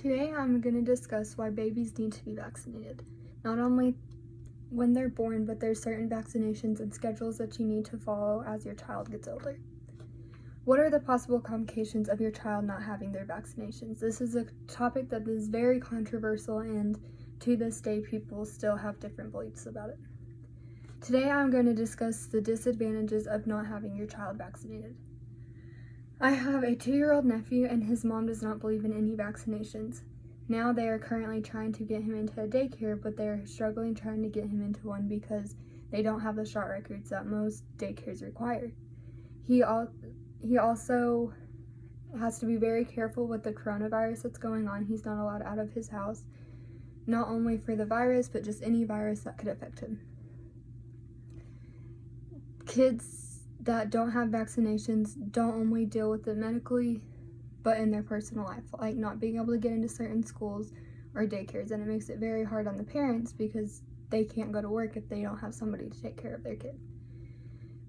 Today I'm going to discuss why babies need to be vaccinated. Not only when they're born, but there's certain vaccinations and schedules that you need to follow as your child gets older. What are the possible complications of your child not having their vaccinations? This is a topic that is very controversial, and to this day people still have different beliefs about it. Today I'm going to discuss the disadvantages of not having your child vaccinated. I have a 2-year-old nephew, and his mom does not believe in any vaccinations. Now they are currently trying to get him into a daycare, but they're struggling trying to get him into one because they don't have the shot records that most daycares require. He also has to be very careful with the coronavirus that's going on. He's not allowed out of his house, not only for the virus, but just any virus that could affect him. Kids that don't have vaccinations don't only deal with it medically, but in their personal life, like not being able to get into certain schools or daycares, and it makes it very hard on the parents because they can't go to work if they don't have somebody to take care of their kid.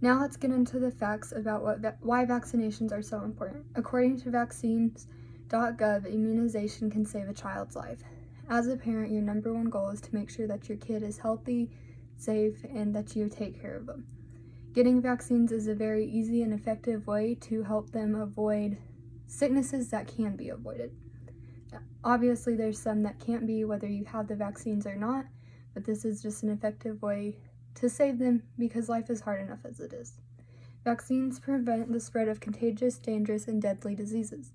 Now let's get into the facts about why vaccinations are so important. According to vaccines.gov, immunization can save a child's life. As a parent, your number one goal is to make sure that your kid is healthy, safe, and that you take care of them. Getting vaccines is a very easy and effective way to help them avoid sicknesses that can be avoided. Obviously, there's some that can't be, whether you have the vaccines or not, but this is just an effective way to save them because life is hard enough as it is. Vaccines prevent the spread of contagious, dangerous, and deadly diseases.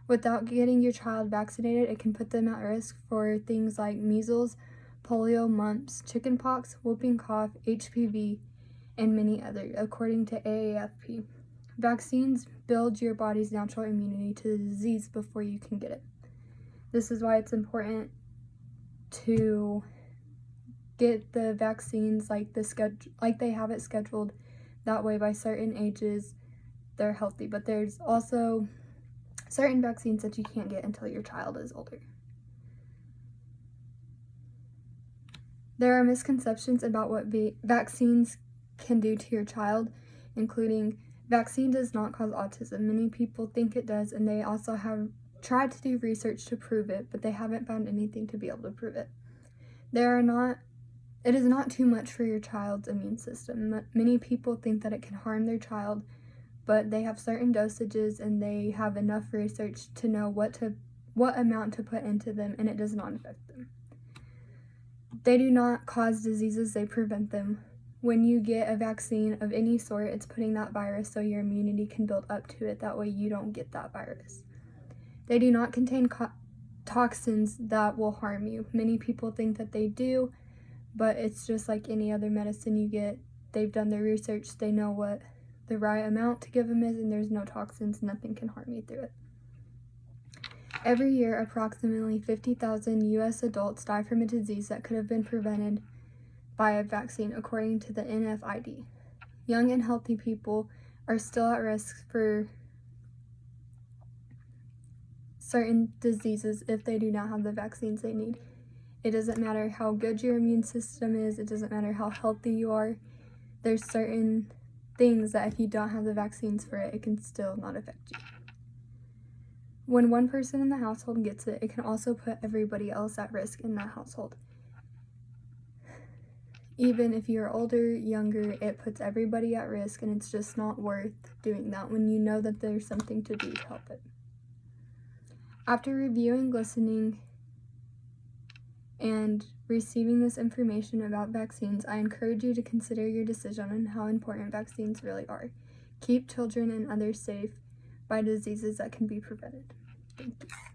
Without getting your child vaccinated, it can put them at risk for things like measles, polio, mumps, chickenpox, whooping cough, HPV, and many others, according to AAFP. Vaccines build your body's natural immunity to the disease before you can get it. This is why it's important to get the vaccines like they have it scheduled. That way, by certain ages, they're healthy. But there's also certain vaccines that you can't get until your child is older. There are misconceptions about what vaccines can do to your child, including vaccine does not cause autism. Many people think it does, and they also have tried to do research to prove it, but they haven't found anything to be able to prove it. It is not too much for your child's immune system. Many people think that it can harm their child, but they have certain dosages and they have enough research to know what amount to put into them, and it does not affect them. They do not cause diseases, they prevent them. When you get a vaccine of any sort, it's putting that virus so your immunity can build up to it. That way you don't get that virus. They do not contain toxins that will harm you. Many people think that they do, but it's just like any other medicine you get. They've done their research. They know what the right amount to give them is, and there's no toxins. Nothing can harm you through it. Every year, approximately 50,000 U.S. adults die from a disease that could have been prevented by a vaccine, according to the NFID. Young and healthy people are still at risk for certain diseases if they do not have the vaccines they need. It doesn't matter how good your immune system is, it doesn't matter how healthy you are. There's certain things that if you don't have the vaccines for it, it can still not affect you. When one person in the household gets it, it can also put everybody else at risk in that household. Even if you're older, younger, it puts everybody at risk, and it's just not worth doing that when you know that there's something to do to help it. After reviewing, listening, and receiving this information about vaccines, I encourage you to consider your decision on how important vaccines really are. Keep children and others safe by diseases that can be prevented. Thank you.